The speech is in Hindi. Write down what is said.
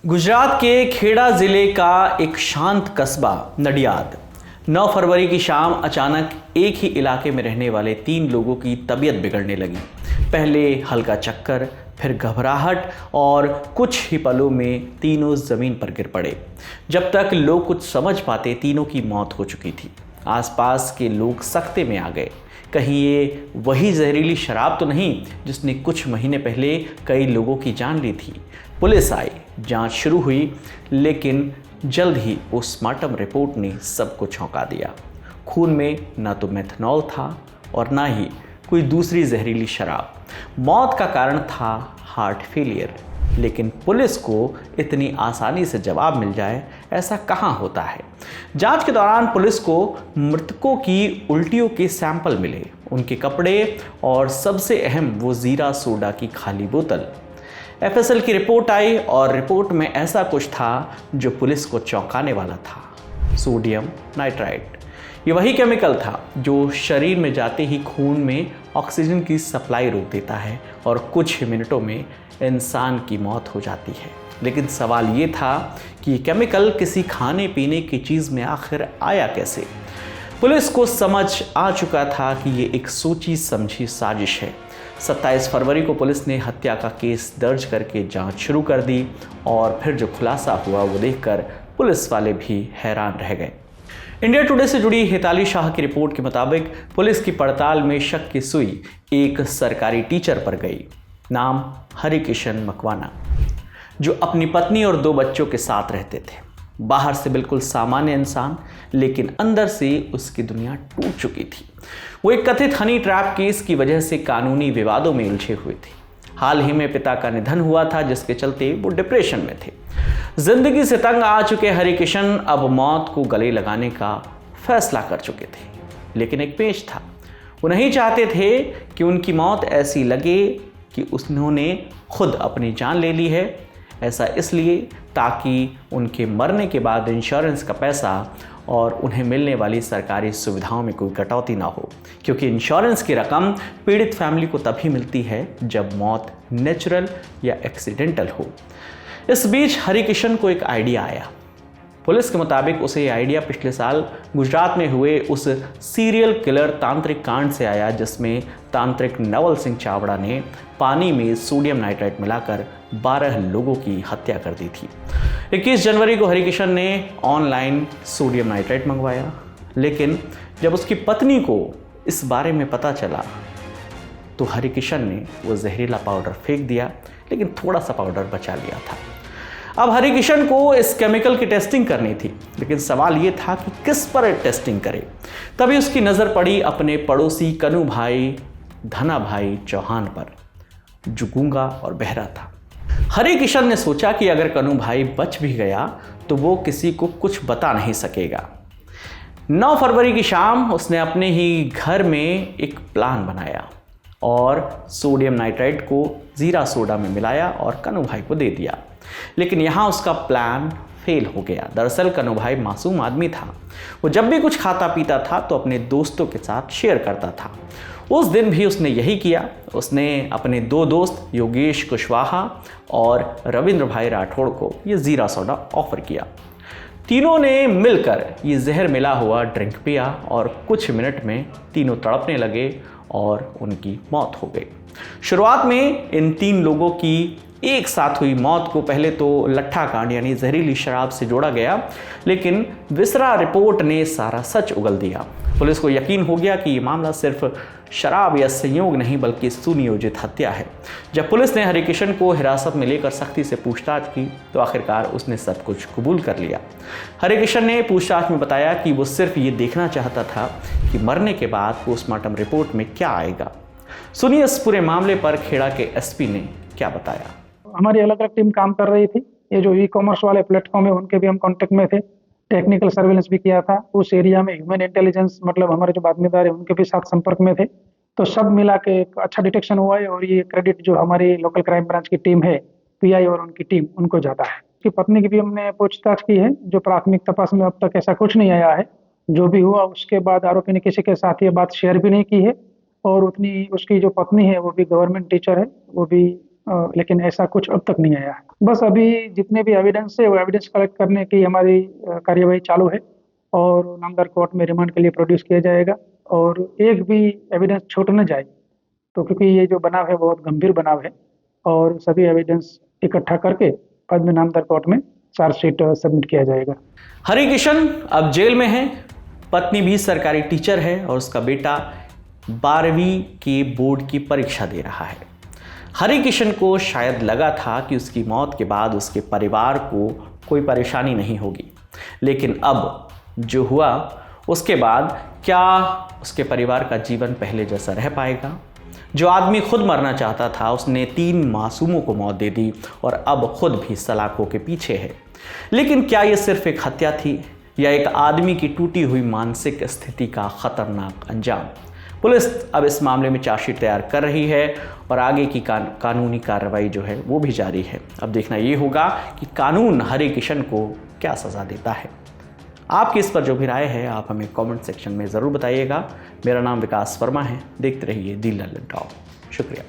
गुजरात के खेड़ा जिले का एक शांत कस्बा नडियाद 9 फरवरी की शाम अचानक एक ही इलाके में रहने वाले 3 लोगों की तबीयत बिगड़ने लगी। पहले हल्का चक्कर, फिर घबराहट और कुछ ही पलों में तीनों जमीन पर गिर पड़े। जब तक लोग कुछ समझ पाते तीनों की मौत हो चुकी थी। आसपास के लोग सख्ते में आ गए, कहीं ये वही जहरीली शराब तो नहीं जिसने कुछ महीने पहले कई लोगों की जान ली थी। पुलिस आई, जांच शुरू हुई, लेकिन जल्द ही पोस्टमार्टम रिपोर्ट ने सबको चौंका दिया। खून में ना तो मेथनॉल था और ना ही कोई दूसरी जहरीली शराब। मौत का कारण था हार्ट फेलियर। लेकिन पुलिस को इतनी आसानी से जवाब मिल जाए, ऐसा कहाँ होता है। जांच के दौरान पुलिस को मृतकों की उल्टियों के सैंपल मिले, उनके कपड़े और सबसे अहम वो जीरा सोडा की खाली बोतल। एफएसएल की रिपोर्ट आई और रिपोर्ट में ऐसा कुछ था जो पुलिस को चौंकाने वाला था। सोडियम नाइट्राइट, ये वही केमिकल था जो शरीर में जाते ही खून में ऑक्सीजन की सप्लाई रोक देता है और कुछ ही मिनटों में इंसान की मौत हो जाती है। लेकिन सवाल ये था कि ये केमिकल किसी खाने पीने की चीज़ में आखिर आया कैसे। पुलिस को समझ आ चुका था कि ये एक सोची समझी साजिश है। 27 फरवरी को पुलिस ने हत्या का केस दर्ज करके जांच शुरू कर दी और फिर जो खुलासा हुआ वो देखकर पुलिस वाले भी हैरान रह गए। इंडिया टुडे से जुड़ी हेताली शाह की रिपोर्ट के मुताबिक पुलिस की पड़ताल में शक की सुई एक सरकारी टीचर पर गई। नाम हरिकिशन मकवाना, जो अपनी पत्नी और 2 बच्चों के साथ रहते थे। बाहर से बिल्कुल सामान्य इंसान, लेकिन अंदर से उसकी दुनिया टूट चुकी थी। वो एक कथित हनी ट्रैप केस की वजह से कानूनी विवादों में उलझे हुए थे। हाल ही में पिता का निधन हुआ था, जिसके चलते वो डिप्रेशन में थे। जिंदगी से तंग आ चुके हरिकिशन अब मौत को गले लगाने का फैसला कर चुके थे। लेकिन एक पेच था, वो नहीं चाहते थे कि उनकी मौत ऐसी लगे कि उन्होंने खुद अपनी जान ले ली है। ऐसा इसलिए ताकि उनके मरने के बाद इंश्योरेंस का पैसा और उन्हें मिलने वाली सरकारी सुविधाओं में कोई कटौती ना हो, क्योंकि इंश्योरेंस की रकम पीड़ित फैमिली को तभी मिलती है जब मौत नेचुरल या एक्सीडेंटल हो। इस बीच हरिकिशन को एक आइडिया आया। पुलिस के मुताबिक उसे ये आइडिया पिछले साल गुजरात में हुए उस सीरियल किलर तांत्रिक कांड से आया, जिसमें तांत्रिक नवल सिंह चावड़ा ने पानी में सोडियम नाइट्राइट मिलाकर 12 लोगों की हत्या कर दी थी। 21 जनवरी को हरिकिशन ने ऑनलाइन सोडियम नाइट्राइट मंगवाया, लेकिन जब उसकी पत्नी को इस बारे में पता चला तो हरिकिशन ने वो जहरीला पाउडर फेंक दिया, लेकिन थोड़ा सा पाउडर बचा लिया था। अब हरिकिशन को इस केमिकल की टेस्टिंग करनी थी, लेकिन सवाल ये था कि किस पर टेस्टिंग करे। तभी उसकी नज़र पड़ी अपने पड़ोसी कनु भाई धना भाई चौहान पर, जो गूंगा और बहरा था। हरिकिशन ने सोचा कि अगर कनु भाई बच भी गया तो वो किसी को कुछ बता नहीं सकेगा। 9 फरवरी की शाम उसने अपने ही घर में एक प्लान बनाया और सोडियम नाइट्राइट को जीरा सोडा में मिलाया और कनु भाई को दे दिया। लेकिन यहाँ उसका प्लान फेल हो गया। दरअसल कनु भाई मासूम आदमी था। वो जब भी कुछ खाता पीता था तो अपने दोस्तों के साथ शेयर करता था। उस दिन भी उसने यही किया। उसने अपने 2 दोस्त योगेश कुशवाहा और रविंद्र भाई राठौड़ को ये जीरा सोडा ऑफर किया। तीनों ने मिलकर ये जहर मिला हुआ ड्रिंक पिया और कुछ मिनट में तीनों तड़पने लगे और उनकी मौत हो गई। शुरुआत में इन 3 लोगों की एक साथ हुई मौत को पहले तो लट्ठा कांड यानी जहरीली शराब से जोड़ा गया, लेकिन विसरा रिपोर्ट ने सारा सच उगल दिया। पुलिस को यकीन हो गया कि ये मामला सिर्फ शराब या संयोग नहीं बल्कि सुनियोजित हत्या है। जब पुलिस ने हरिकिशन को हिरासत में लेकर सख्ती से पूछताछ की तो आखिरकार उसने सब कुछ कबूल कर लिया। हरिकिशन ने पूछताछ में बताया कि वो सिर्फ ये देखना चाहता था कि मरने के बाद पोस्टमार्टम रिपोर्ट में क्या आएगा। सुनिए इस पूरे मामले पर खेड़ा के एसपी ने क्या बताया। हमारी अलग अलग टीम काम कर रही थी। ये जो ई कॉमर्स वाले प्लेटफॉर्म है उनके भी हम कांटेक्ट में थे। टेक्निकल सर्वेलेंस भी किया था। उस एरिया में ह्यूमन इंटेलिजेंस मतलब हमारे जो बातमीदार है उनके भी साथ संपर्क में थे। तो सब मिला के एक अच्छा डिटेक्शन हुआ है और ये क्रेडिट जो हमारी लोकल क्राइम ब्रांच की टीम है, पीआई और उनकी टीम, उनको जाता है। उसकी पत्नी की भी हमने पूछताछ की है। जो प्राथमिक तपास में अब तक ऐसा कुछ नहीं आया है। जो भी हुआ उसके बाद आरोपी ने किसी के साथ ये बात शेयर भी नहीं की है और उतनी उसकी जो पत्नी है वो भी गवर्नमेंट टीचर है, वो भी लेकिन ऐसा कुछ अब तक नहीं आया है। बस अभी जितने भी एविडेंस है वो एविडेंस कलेक्ट करने की हमारी कार्यवाही चालू है और नामदार कोर्ट में रिमांड के लिए प्रोड्यूस किया जाएगा। और एक भी एविडेंस छूट न जाए, तो क्योंकि ये जो बनाव है बहुत गंभीर बनाव है, और सभी एविडेंस इकट्ठा करके बाद में नामदार कोर्ट में चार्जशीट सबमिट किया जाएगा। हरि किशन अब जेल में है, पत्नी भी सरकारी टीचर है और उसका बेटा 12वीं की बोर्ड की परीक्षा दे रहा है। हरि किशन को शायद लगा था कि उसकी मौत के बाद उसके परिवार को कोई परेशानी नहीं होगी, लेकिन अब जो हुआ उसके बाद क्या उसके परिवार का जीवन पहले जैसा रह पाएगा? जो आदमी खुद मरना चाहता था उसने 3 मासूमों को मौत दे दी और अब खुद भी सलाखों के पीछे है। लेकिन क्या ये सिर्फ एक हत्या थी या एक आदमी की टूटी हुई मानसिक स्थिति का खतरनाक अंजाम? पुलिस अब इस मामले में चार्जशीट तैयार कर रही है और आगे की कानूनी कार्रवाई जो है वो भी जारी है। अब देखना ये होगा कि कानून हरि किशन को क्या सज़ा देता है। आपकी इस पर जो भी राय है आप हमें कमेंट सेक्शन में ज़रूर बताइएगा। मेरा नाम विकास वर्मा है, देखते रहिए दी लल्लन टॉक। शुक्रिया।